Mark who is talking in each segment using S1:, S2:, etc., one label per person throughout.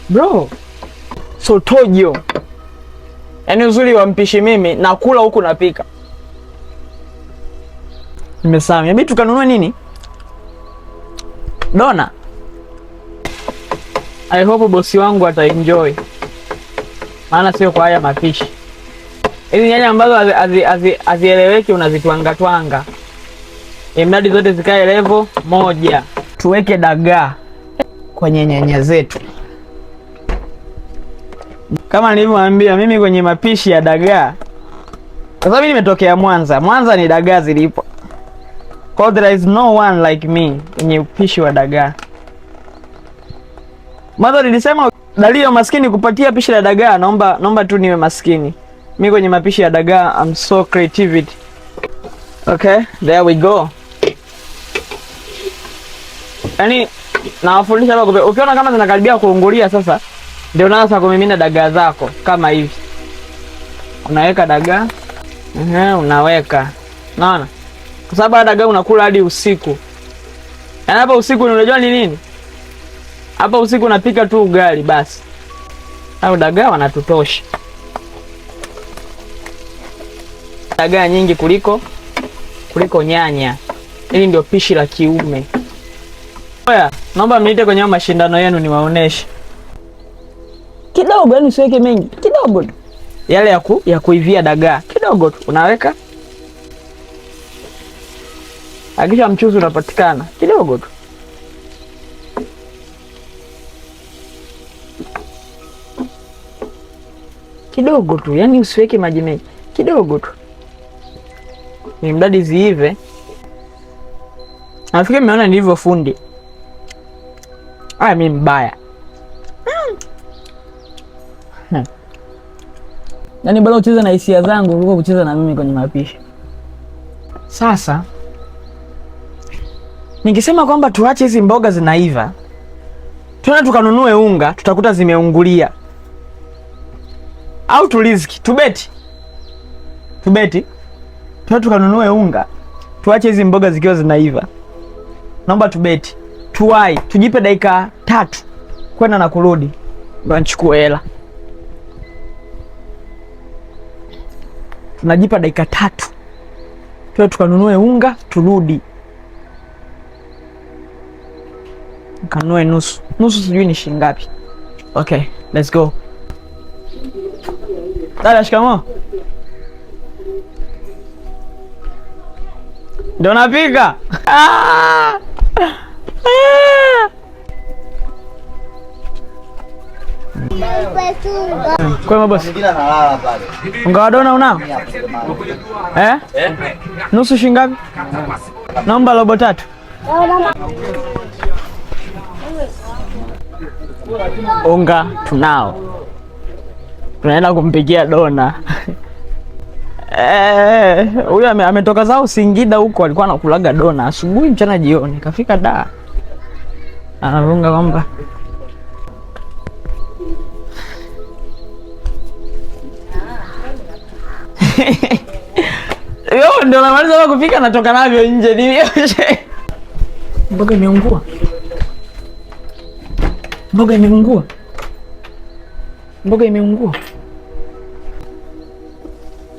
S1: Bro, sotojo. Yaani uzuri wa mpishi mimi nakula huku napika. Nimesahau. Hebu tukanunua nini? Dona. I hope bosi wangu ataenjoy. Maana sio kwa haya mapishi. Hizi nyanya ambazo hazieleweki unazitwanga twanga. Mradi zote zikae level moja. Tuweke dagaa kwenye nyanya zetu. Kama nilivyowaambia mimi kwenye mapishi ya dagaa. Kwa sababu mimi nimetokea Mwanza. Mwanza ni dagaa zilipo. Because there is no one like me kwenye upishi wa dagaa. Mwanzo nilisema dalili ya maskini kupatia pishi la dagaa, naomba tu niwe maskini. Mimi kwenye mapishi ya dagaa I'm so creativity. Okay, there we go. Yaani nawafundisha hapa ukiona kama zinakaribia kuungulia sasa ndio unaanza kumimina dagaa zako kama hivi. Unaweka dagaa. Unaweka. Unaona? Kwa sababu dagaa unakula hadi usiku. Yaani hapa usiku unajua ni nini? Hapa usiku unapika tu ugali basi. Au dagaa wanatutosha. Dagaa nyingi kuliko nyanya. Hili ndio pishi la kiume. Oya, naomba mniite kwenye mashindano yenu niwaoneshe. Kidogo, yani usiweke mengi. Kidogo tu. Yale ya kuivia dagaa. Kidogo tu unaweka. Hakikisha mchuzi unapatikana. Kidogo tu. Kidogo tu, yani usiweke maji mengi. Kidogo tu. Ni mradi ziive. Nafikiri mmeona nilivyo fundi. Mimi mbaya. Yaani bado ucheze na hisia zangu kuliko kucheza na mimi kwenye mapishi. Sasa ningesema kwamba tuache hizi mboga zinaiva. Tuende tukanunue unga, tutakuta zimeungulia. Au tuliziki, tubeti. Tuende tukanunue unga. Tuache hizi mboga zikiwa zinaiva. Naomba tubeti. Tuwai, tujipe dakika 3 kwenda na kurudi. Ndio nichukue hela. Tunajipa dakika 3. Tuende tukanunue unga, turudi. Kanunue nusu. Nusu sijui ni shilingi ngapi. Okay, let's go. Dada, shikamoo. Ndio napika. Kwa boss. Unga wa dona unao? Nusu shilingi ngapi? Naomba robo 3. Unga tunao. Tunaenda kumpikia dona. Huyu ametoka zao Singida huko, alikuwa anakulaga dona asubuhi, mchana, jioni. Kafika da. Anarunga kwamba yo ndio namaliza kupika, natoka navyo nje nioshe. Mboga imeungua.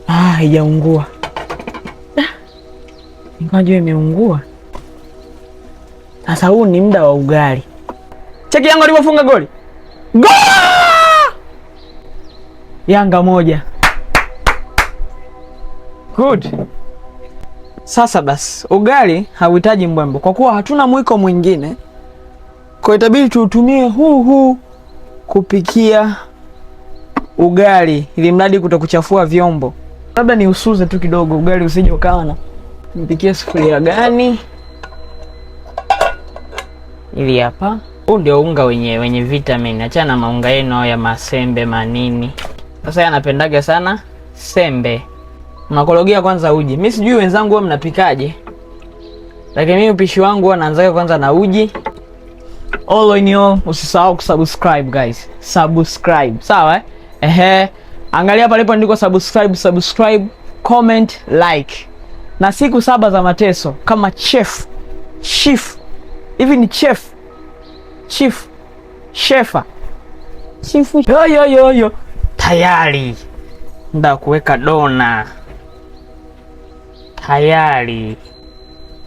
S1: Haijaungua. Ingawa imeungua. Sasa huu ni muda wa ugali. Cheki Yanga alipofunga goli. Yanga 1. Good. Sasa basi, ugali hauhitaji mbwembo kwa kuwa hatuna mwiko mwingine. Kwa itabidi tuutumie huu kupikia ugali ili mradi kutokuchafua vyombo. Labda ni usuze tu kidogo ugali usije ukawa na mpikie sufuria gani. Ili hapa. Huu ndio unga wenye vitamin. Achana na maunga yenu ya masembe manini. Sasa yanapendaga sana sembe. Unakorogea kwanza uji. Mimi sijui wenzangu wao mnapikaje. Lakini mimi upishi wangu huwa naanza kwanza na uji. All in all, usisahau kusubscribe guys. Subscribe. Sawa Angalia pale ndiko subscribe, comment, like. Na siku 7 za mateso kama chef. Hivi ni chef. Shefa. Chifu yo. Tayari. Nda kuweka dona. Tayari.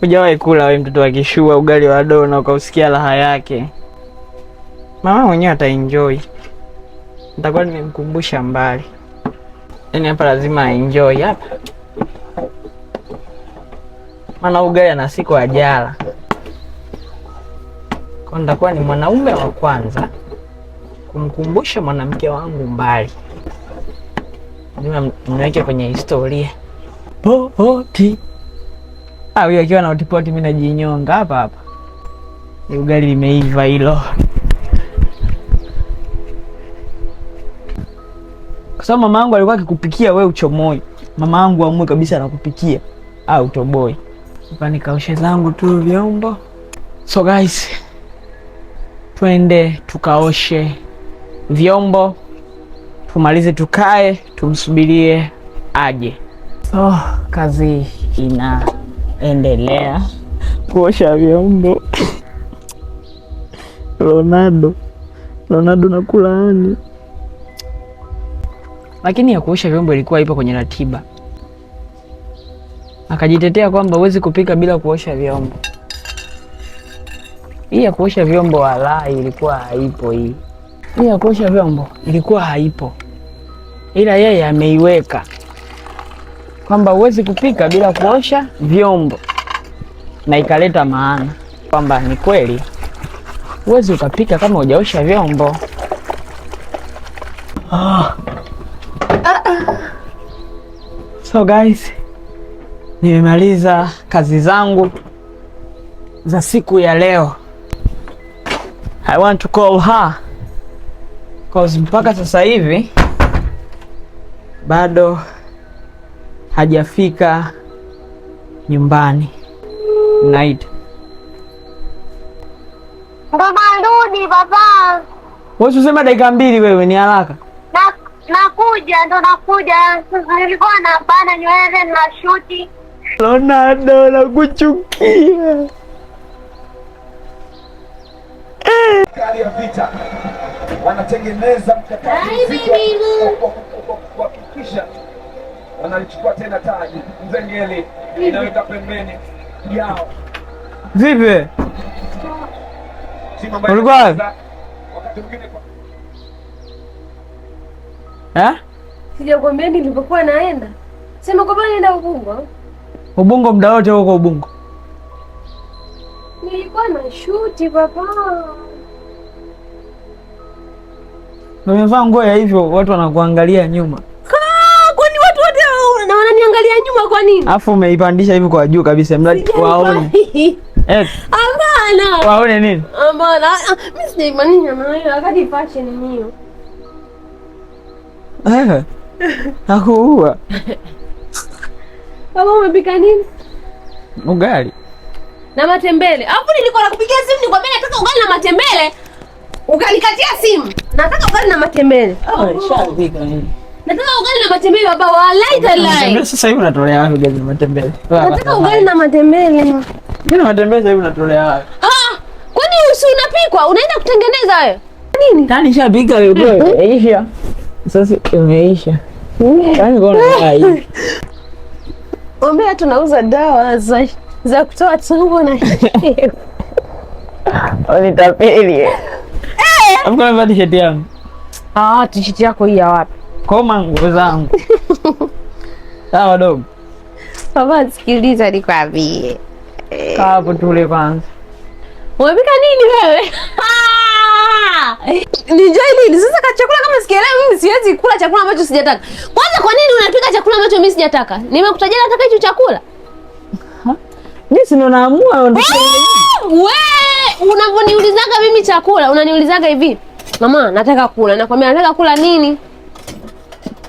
S1: Hujawahi kula wewe mtoto wa kishua ugali wa dona ukausikia raha yake? Mama mwenyewe ataenjoy. Nitakuwa nimemkumbusha mbali. Yaani hapa lazima enjoy hapa. Maana ugali ana siku ajala. Kwa nitakuwa ni mwanaume wa kwanza kumkumbusha mwanamke wangu mbali. Lazima niweke kwenye historia. Poti. Huyo akiwa na utipoti mimi najinyonga hapa. Ni ugali limeiva hilo. Kwa sababu mama yangu alikuwa akikupikia wewe uchomoi. Mama yangu amue kabisa anakupikia utoboi. Hapa nikaoshe zangu tu vyombo. So guys, twende tukaoshe vyombo. Tumalize tukae tumsubirie aje. So kazi inaendelea kuosha vyombo. Ronaldo nakulaani. Lakini ya kuosha vyombo ilikuwa ipo kwenye ratiba. Akajitetea kwamba huwezi kupika bila kuosha vyombo. Hii ya kuosha vyombo walai ilikuwa haipo hii. Hii ya kuosha vyombo ilikuwa haipo. Ila yeye ameiweka kwamba huwezi kupika bila kuosha vyombo. Na ikaleta maana kwamba ni kweli huwezi ukapika kama hujaosha vyombo. So guys, nimemaliza kazi zangu za siku ya leo. I want to call her cause mpaka sasa hivi bado hajafika nyumbani. Night.
S2: Ndo narudi baba.
S1: Wewe usema dakika 2 wewe, ni haraka.
S2: Nakuja. Nilikuwa napanda nywele na shuti.
S1: Ronaldo nakuchukia.
S3: Kali ya vita. Wanatengeneza mkakati kuhakikisha wanalichukua tena taji. Mzengeli inaweka pembeni yao.
S1: Vipi? Ulikuwa
S3: wakati mwingine
S2: sijakwambia nilipokuwa naenda. Sema kwamba naenda Ubungo.
S1: Ubungo muda wote huko Ubungo.
S2: Nilikuwa na shuti papa.
S1: Umevaa nguo ya hivyo watu wanakuangalia nyuma.
S2: Kwani watu wote wananiangalia nyuma kwa nini?
S1: Alafu umeipandisha hivi kwa juu kabisa mradi waone.
S2: Hapana.
S1: Waone nini?
S2: Hapana. Mimi sijaimaanisha maana wakati fashion hiyo.
S1: Nakuua.
S2: Baba umepika nini?
S1: Ugali
S2: na matembele. Hapo nilikuwa nakupigia simu nikwambia nataka ugali na matembele. Ukalikatia simu. Nataka ugali na matembele.
S1: Shapika nini?
S2: Nataka ugali na matembele baba, wallahi talai.
S1: Sasa hivi unatolea wapi ugali na matembele?
S2: Nataka ugali na matembele.
S1: Mimi na matembele sasa hivi unatolea wapi?
S2: Kwani usi unapikwa? Unaenda kutengeneza wewe? Nini?
S1: Tani shapika wewe. Imeisha. Sasa imeisha. Yaani gonna hii.
S2: Ombea tunauza dawa za kutoa tumbo na
S1: Unitapeli. Amko na t-shirt yangu.
S2: T-shirt yako hii ya wapi?
S1: Koma nguo zangu. Sawa dogo.
S2: Baba sikiliza nikwambie.
S1: Kaa hapo tule kwanza.
S2: Umepika nini wewe? Nijoi nini? Sasa chakula kama sikielewi mimi siwezi kula chakula ambacho sijataka. Kwanza kwa nini unapika chakula ambacho mimi sijataka? Nimekutajia nataka hicho chakula.
S1: Mimi si ndo naamua
S2: wewe unavoniulizaga mimi chakula, unaniulizaga hivi. Mama, nataka kula. Nakwambia nataka kula nini?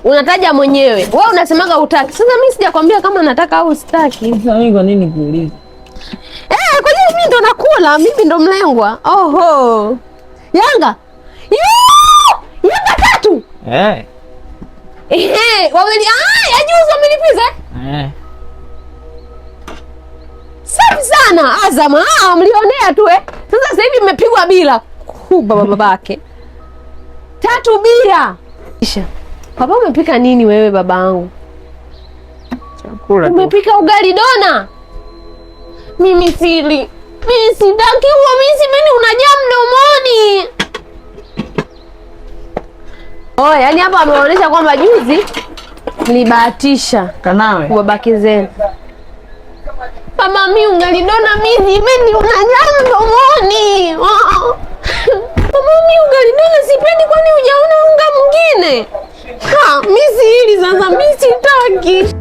S2: Unataja mwenyewe. Wewe unasemaga hutaki. Sasa mimi sijakwambia kama nataka au sitaki.
S1: Sasa mimi kwa nini kuuliza?
S2: Kwa nini mimi ndo nakula? Mimi ndo mlengwa. Oho. Yanga. Yanga 3. Wawili ya juzi wamelipiza. Safi sana. Azam, mlionea tu Sasa hivi mmepigwa bila kuba babake. 3 bia. Kisha papa, umepika nini wewe babangu?
S1: Chakula tu.
S2: Umepika ugali dona? Mimi sili. Mimi sitaki huo, mimi sipendi, unajaa mdomoni. Oh, yani hapa ameonyesha kwamba juzi nilibahatisha
S1: Kanawe.
S2: babake zenu. Mama, mimi ugali dona mimi sipendi, unajaa mdomoni. Mama, mimi ugali dona sipendi, kwani hujaona unga mwingine? Mimi si hili sasa, mimi sitaki.